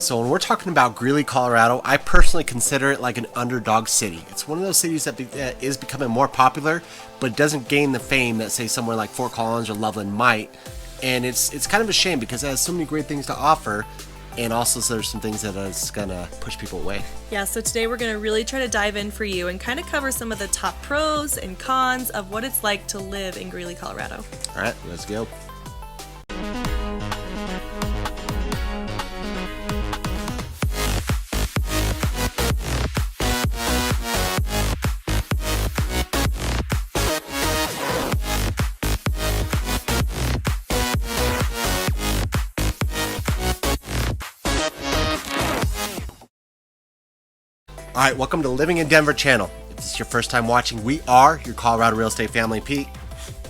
So when we're talking about Greeley, Colorado, I personally consider it like an underdog city. It's one of those cities that is becoming more popular, but doesn't gain the fame that, say, somewhere like Fort Collins or Loveland might. And it's kind of a shame because it has so many great things to offer, and also so there's some things that is gonna push people away. Yeah, so today we're going to really try to dive in for you and kind of cover some of the top pros and cons of what it's like to live in Greeley, Colorado. All right, let's go. Alright, welcome to Living in Denver channel. If this is your first time watching, we are your Colorado real estate family, Pete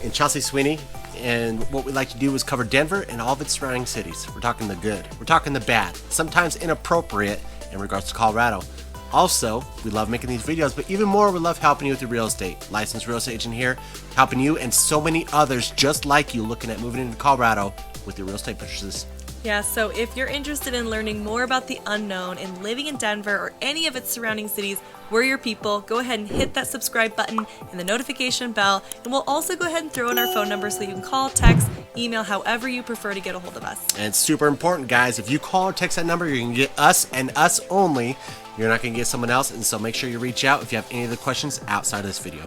and Chelsea Sweeney, and what we like to do is cover Denver and all of its surrounding cities. We're talking the good, we're talking the bad, sometimes inappropriate in regards to Colorado. Also, we love making these videos, but even more, we love helping you with your real estate. Licensed real estate agent here, helping you and so many others just like you looking at moving into Colorado with your real estate purchases. Yeah, so if you're interested in learning more about the unknown and living in Denver or any of its surrounding cities, we're your people. Go ahead and hit that subscribe button and the notification bell, and we'll also go ahead and throw in our phone number so you can call, text, email, however you prefer to get a hold of us. And it's super important, guys. If you call or text that number, you're going to get us and us only. You're not going to get someone else, and so make sure you reach out if you have any other questions outside of this video.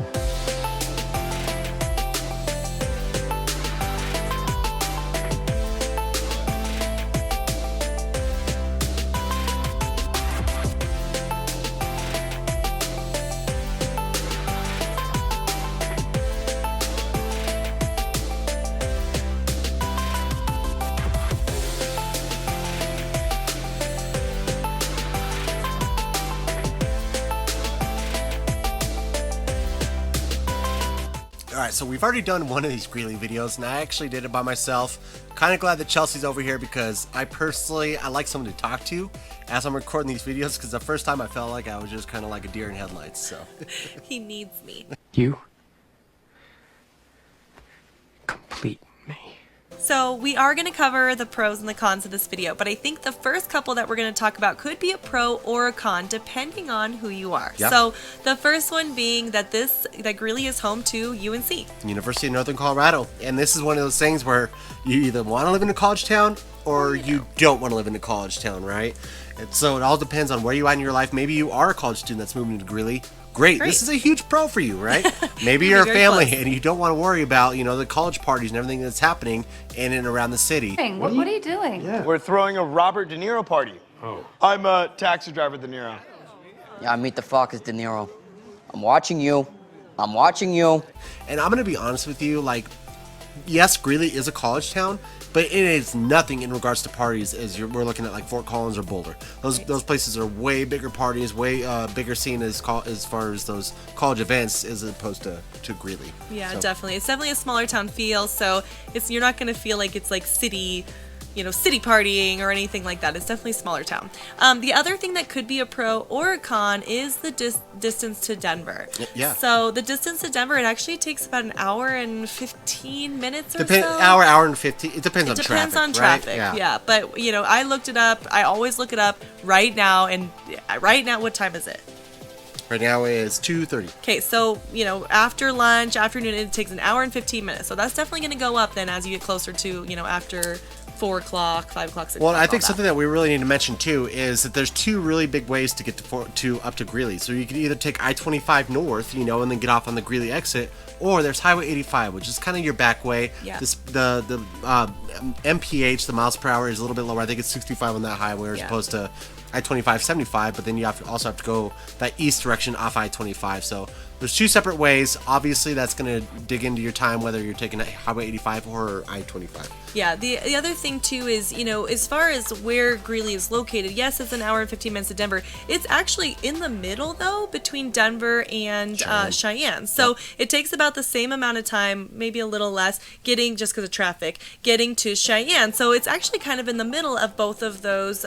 Alright, so we've already done one of these Greeley videos, and I actually did it by myself. Kind of glad that Chelsea's over here because I like someone to talk to as I'm recording these videos, because the first time I felt like I was just kind of like a deer in headlights, so. He needs me. You complete me. So we are going to cover the pros and the cons of this video, but I think the first couple that we're going to talk about could be a pro or a con depending on who you are. Yep. So the first one being that Greeley is home to UNC. University of Northern Colorado. And this is one of those things where you either want to live in a college town or you don't want to live in a college town, right? And so it all depends on where you are in your life. Maybe you are a college student that's moving to Greeley. Great. This is a huge pro for you, right? Maybe you're a family and you don't want to worry about, the college parties and everything that's happening in and around the city. What are you doing? Yeah. We're throwing a Robert De Niro party. Oh. I'm a taxi driver, De Niro. Yeah, I meet the fuck is De Niro. I'm watching you. I'm watching you. And I'm going to be honest with you, yes, Greeley is a college town, but it is nothing in regards to parties as we're looking at like Fort Collins or Boulder. Those places are way bigger parties, way bigger scene as far as those college events as opposed to Greeley. Yeah, so. Definitely. It's definitely a smaller town feel, so you're not going to feel like it's like city partying or anything like that. It's definitely a smaller town. The other thing that could be a pro or a con is the distance to Denver. Yeah. So the distance to Denver, it actually takes about an hour and 15 minutes or so. Hour and 15. It depends on traffic. It depends on traffic, right? yeah. But, I looked it up. I always look it up right now. And right now, what time is it? Right now is 2:30. Okay, so, after lunch, afternoon, it takes an hour and 15 minutes. So that's definitely going to go up then as you get closer to, after 4 o'clock, 5 o'clock, 6 o'clock. Well, I think something that we really need to mention too is that there's two really big ways to get up to Greeley. So you can either take I-25 north, and then get off on the Greeley exit, or there's Highway 85, which is kind of your back way. Yeah. The MPH, the miles per hour, is a little bit lower. I think it's 65 on that highway as opposed to I-25 75, but then you also have to go that east direction off I-25. So there's two separate ways. Obviously, that's going to dig into your time, whether you're taking Highway 85 or I-25. Yeah, the other thing, too, is, as far as where Greeley is located, yes, it's an hour and 15 minutes to Denver. It's actually in the middle, though, between Denver and Cheyenne. So it takes about the same amount of time, maybe a little less, just because of traffic, getting to Cheyenne. So it's actually kind of in the middle of both of those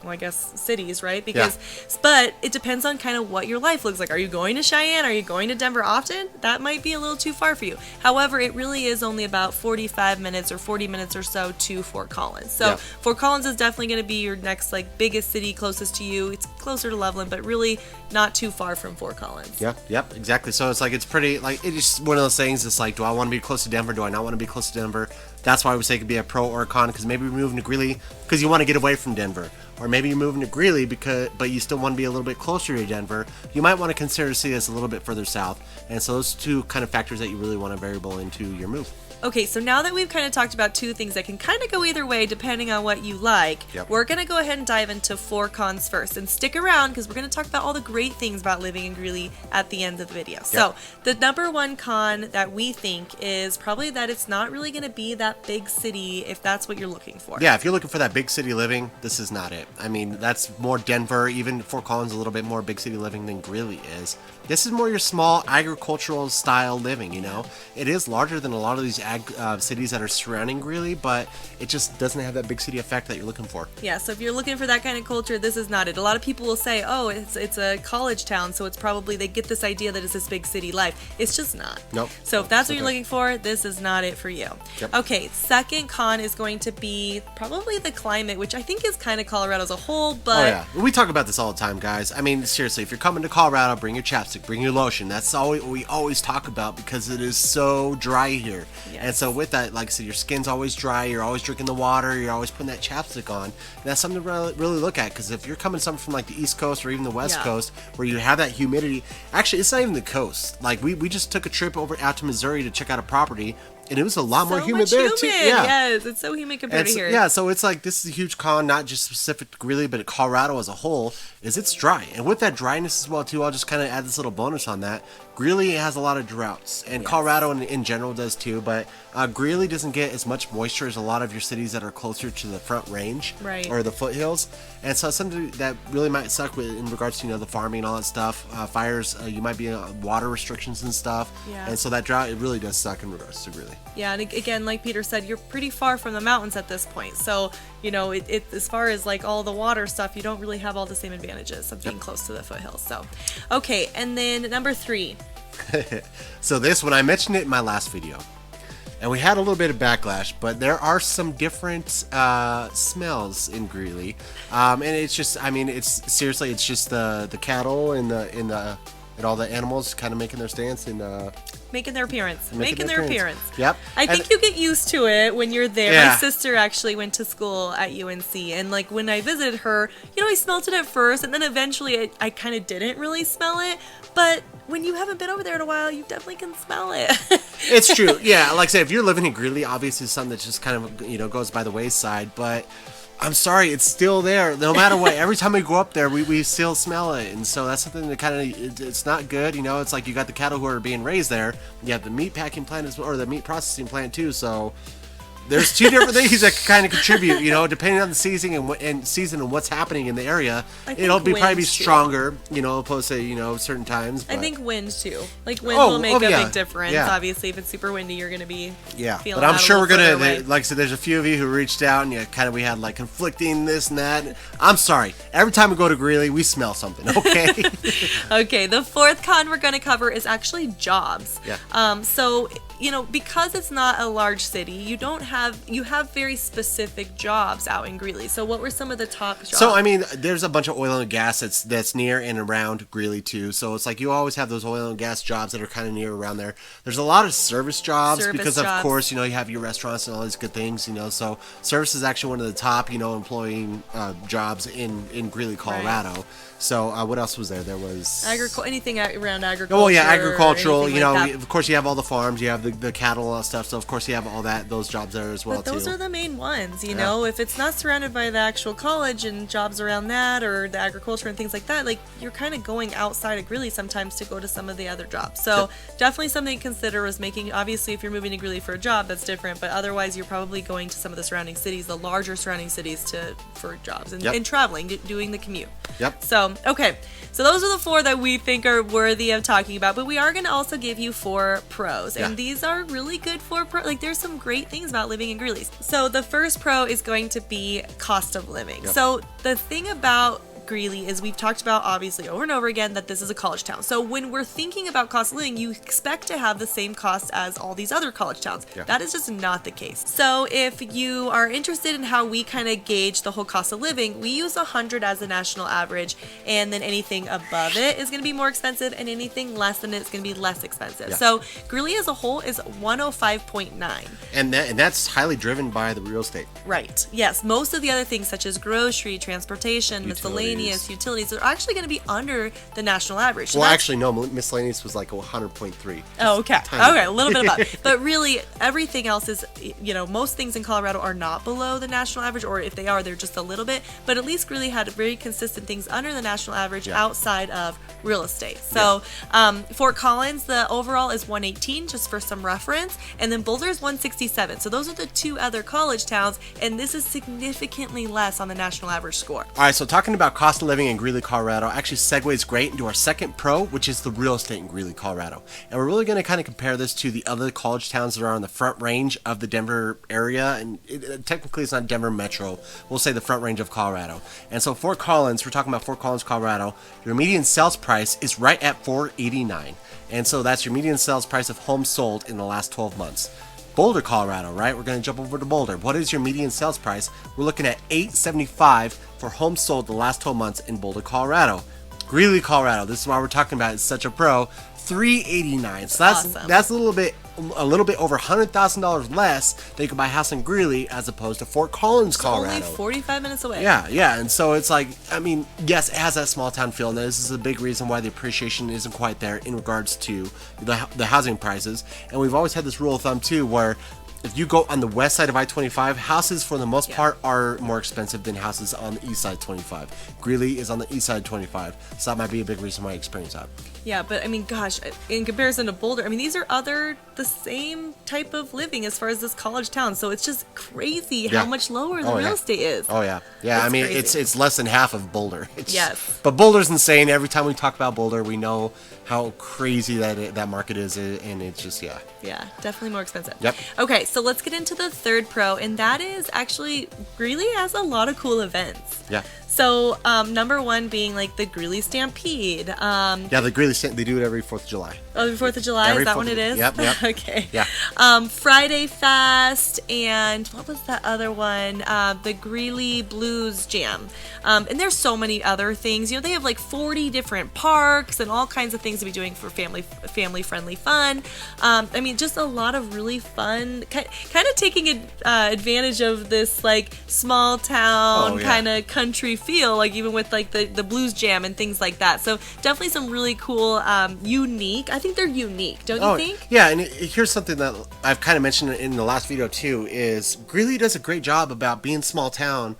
well, I guess cities, right? Because, but it depends on kind of what your life looks like. Are you going to Cheyenne? Are you going to Denver often? That might be a little too far for you. However, it really is only about 45 minutes or 40 minutes or so to Fort Collins. So Fort Collins is definitely going to be your next like biggest city closest to you. It's closer to Loveland, but really not too far from Fort Collins. Yep, exactly. So it's like, it's pretty, like, it's just one of those things. It's like, do I want to be close to Denver? Do I not want to be close to Denver? That's why we say it could be a pro or a con, because maybe you're moving to Greeley because you want to get away from Denver. Or maybe you're moving to Greeley but you still want to be a little bit closer to Denver. You might want to consider see this a little bit further south. And so those two kind of factors that you really want to variable into your move. Okay, so now that we've kind of talked about two things that can kind of go either way depending on what you like, we're going to go ahead and dive into 4 cons first. And stick around because we're going to talk about all the great things about living in Greeley at the end of the video. So the number 1 con that we think is probably that it's not really going to be that big city if that's what you're looking for. Yeah, if you're looking for that big city living, this is not it. I mean, that's more Denver, even Fort Collins a little bit more big city living than Greeley is. This is more your small agricultural style living, you know. It is larger than a lot of these cities that are surrounding Greeley, but it just doesn't have that big city effect that you're looking for. Yeah, so if you're looking for that kind of culture, this is not it. A lot of people will say, oh, it's a college town, so it's probably, they get this idea that it's this big city life. It's just not. Nope. So if that's what you're looking for, this is not it for you. Okay, second con is going to be probably the climate, which I think is kind of Colorado as a whole, but... we talk about this all the time, guys. I mean, seriously, if you're coming to Colorado, bring your chapstick, bring your lotion. That's all we always talk about because it is so dry here. And so with that, like I said, your skin's always dry, you're always drinking the water, you're always putting that chapstick on. And that's something to really look at, because if you're coming something from like the East Coast or even the West Coast where you have that humidity, actually it's not even the coast. Like we just took a trip out to Missouri to check out a property, and it was a lot more humid there too. Yes, it's so humid compared to here. Yeah, so it's like, this is a huge con, not just specific to Greeley, but Colorado as a whole, is it's dry. And with that dryness as well too, I'll just kind of add this little bonus on that. Greeley has a lot of droughts, and Colorado in general does too, but Greeley doesn't get as much moisture as a lot of your cities that are closer to the front range or the foothills. And so it's something that really might suck in regards to, you know, the farming and all that stuff. Fires, you might be water restrictions and stuff. And so that drought, it really does suck in regards to Greeley. Yeah, and again, like Peter said, you're pretty far from the mountains at this point. So, you know, it as far as like all the water stuff, you don't really have all the same advantages of being close to the foothills. So, okay, and then number 3. So this, when I mentioned it in my last video, and we had a little bit of backlash, but there are some different smells in Greeley, and it's just, I mean, it's seriously, it's just the cattle and all the animals kind of making their stance and making their appearance. Making their appearance. Yep. I think you get used to it when you're there. My sister actually went to school at UNC, and like when I visited her, you know, I smelled it at first, and then eventually I kind of didn't really smell it. But when you haven't been over there in a while, you definitely can smell it. It's true. Yeah, like I said, if you're living in Greeley, obviously it's something that just kind of, you know, goes by the wayside, but I'm sorry, it's still there. No matter what, every time we go up there, we still smell it. And so that's something that kind of, it's not good. You know, it's like you got the cattle who are being raised there. You have the meat packing plant as well, or the meat processing plant too. So there's two different things that kind of contribute, you know, depending on the season and what's happening in the area. It'll probably be stronger, you know, opposed to, you know, certain times. But. I think wind too. Like wind will make a big difference. Obviously, if it's super windy, you're going to be feeling but I'm sure we're going to, like I said, there's a few of you who reached out and we had like conflicting this and that. I'm sorry. Every time we go to Greeley, we smell something, okay? Okay, the 4th con we're going to cover is actually jobs. So, you know, because it's not a large city, you have very specific jobs out in Greeley. So what were some of the top jobs? So, I mean, there's a bunch of oil and gas that's near and around Greeley too. So it's like you always have those oil and gas jobs that are kind of near around there. There's a lot of service jobs because of course, you know, you have your restaurants and all these good things, you know. So service is actually one of the top, you know, employing jobs in Greeley, Colorado. So what else was there? There was anything around agriculture. Oh yeah, agricultural. You know, like of course you have all the farms, you have the cattle, all that stuff. So of course you have all those jobs there as well. But those are the main ones. You know, if it's not surrounded by the actual college and jobs around that, or the agriculture and things like that, like you're kind of going outside of Greeley sometimes to go to some of the other jobs. So definitely something to consider is making. Obviously, if you're moving to Greeley for a job, that's different. But otherwise, you're probably going to some of the surrounding cities, the larger surrounding cities, for jobs and traveling, doing the commute. So okay. So those are the 4 that we think are worthy of talking about, but we are going to also give you 4 pros. And these are really good for like there's some great things about living in Greeley. So the first pro is going to be cost of living. Yep. So the thing about Greeley is we've talked about obviously over and over again that this is a college town. So when we're thinking about cost of living, you expect to have the same cost as all these other college towns. Yeah. That is just not the case. So if you are interested in how we kind of gauge the whole cost of living, we use 100 as the national average, and then anything above it is going to be more expensive, and anything less than it is going to be less expensive. Yeah. So Greeley as a whole is 105.9. And that's highly driven by the real estate. Right. Yes. Most of the other things such as grocery, transportation, miscellaneous, utilities are actually going to be under the national average. So Well, that's- actually, no. Miscellaneous was like 100.3. Oh, okay. Tiny. Okay, a little bit above. But really, everything else is, most things in Colorado are not below the national average, or if they are, they're just a little bit. But at least Greeley had very consistent things under the national average outside of real estate. So Fort Collins, the overall is 118, just for some reference. And then Boulder is 167. So those are the two other college towns, and this is significantly less on the national average score. All right, so talking about cost of living in Greeley, Colorado, actually segues great into our second pro, which is the real estate in Greeley, Colorado. And we're really going to kind of compare this to the other college towns that are on the front range of the Denver area. And technically, it's not Denver Metro. We'll say the front range of Colorado. And so Fort Collins, we're talking about Fort Collins, Colorado, your median sales price is right at $489. And so that's your median sales price of homes sold in the last 12 months. Boulder, Colorado, right? We're going to jump over to Boulder. What is your median sales price? We're looking at $875 for homes sold the last 12 months in Boulder, Colorado. Greeley, Colorado. This is why we're talking about it's such a pro. $389. So Awesome. that's a little bit over $100,000 less that you can buy a house in Greeley as opposed to Fort Collins, Colorado. Only 45 minutes away. Yeah, and so it's like, I mean, yes, it has that small town feel, and this is a big reason why the appreciation isn't quite there in regards to the housing prices. And we've always had this rule of thumb too, where if you go on the west side of I-25, houses for the most part are more expensive than houses on the east side 25. Greeley is on the east side 25, so that might be a big reason why I experience that. Yeah, but I mean, gosh, in comparison to Boulder, I mean, these are the same type of living as far as this college town. So it's just crazy how much lower the real estate is. Oh yeah, I mean, crazy. it's less than half of Boulder. Yes. But Boulder's insane. Every time we talk about Boulder, we know how crazy that market is, and it's just Yeah, definitely more expensive. Yep. Okay, so let's get into the third pro, and that is actually Greeley has a lot of cool events. Yeah. So number one being like the Greeley Stampede. Yeah, the Greeley they do it every 4th of July. Oh, the 4th of July? Every Is that 4th when it is? Yep. Okay. Yeah. Friday Fest, and what was that other one? The Greely Blues Jam. And there's so many other things. They have like 40 different parks and all kinds of things to be doing for family-friendly fun. I mean, just a lot of really fun, kind of taking advantage of this like small town kind of country feel, like even with like the blues jam and things like that. So definitely some really cool, unique. I think they're unique, don't you think? Yeah, and here's something that I've kind of mentioned in the last video too, is Greeley does a great job about being small town,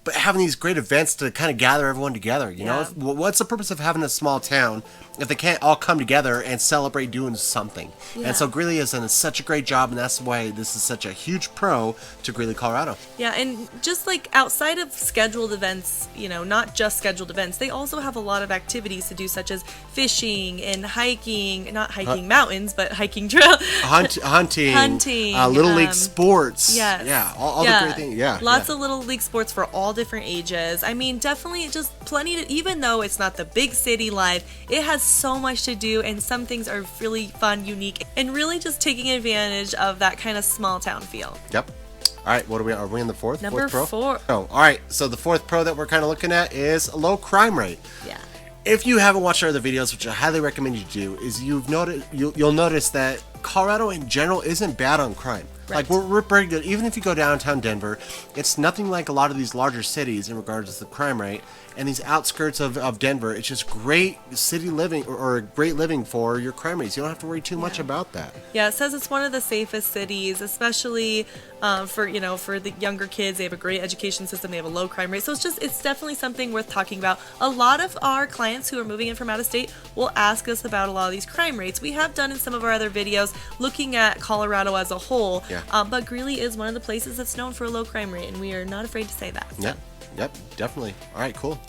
but having these great events to kind of gather everyone together, you know? What's the purpose of having a small town if they can't all come together and celebrate doing something? Yeah. And so Greeley has done such a great job, and that's why this is such a huge pro to Greeley, Colorado. Yeah, and just like outside of scheduled events, not just scheduled events, they also have a lot of activities to do, such as fishing and hiking, not hiking mountains, but hiking trail. Hunting. Little league sports. Yes. Yeah, all the great things. Yeah. Lots of little league sports for all different ages. I mean, definitely just plenty to, even though it's not the big city life, it has so much to do, and some things are really fun, unique, and really just taking advantage of that kind of small town feel. Yep. All right, what are we in the fourth? Number fourth pro? 4. Oh, all right. So the fourth pro that we're kind of looking at is a low crime rate. Yeah. If you haven't watched our other videos, which I highly recommend you do, is you'll notice that Colorado in general isn't bad on crime. Right. Like we're pretty good. Even if you go downtown Denver, it's nothing like a lot of these larger cities in regards to the crime rate. And these outskirts of Denver, it's just great city living or great living for your crime rates. You don't have to worry too much about that. Yeah, it says it's one of the safest cities, especially for the younger kids. They have a great education system. They have a low crime rate. So it's definitely something worth talking about. A lot of our clients who are moving in from out of state will ask us about a lot of these crime rates. We have done in some of our other videos looking at Colorado as a whole. Yeah. But Greeley is one of the places that's known for a low crime rate, and we are not afraid to say that. So. Yep, definitely. All right, cool.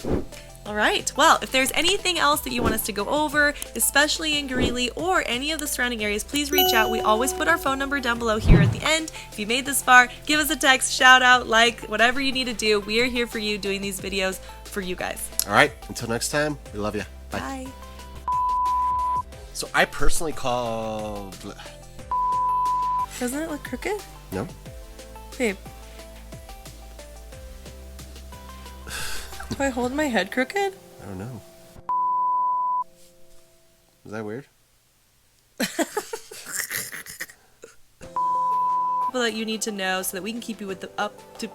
All right. Well, if there's anything else that you want us to go over, especially in Greeley or any of the surrounding areas, please reach out. We always put our phone number down below here at the end. If you made this far, give us a text, shout out, like, whatever you need to do. We are here for you doing these videos for you guys. All right. Until next time, we love you. Bye. Bye. So I personally call... Doesn't it look crooked? No? Babe. Do I hold my head crooked? I don't know. Is that weird? People that you need to know so that we can keep you with the up to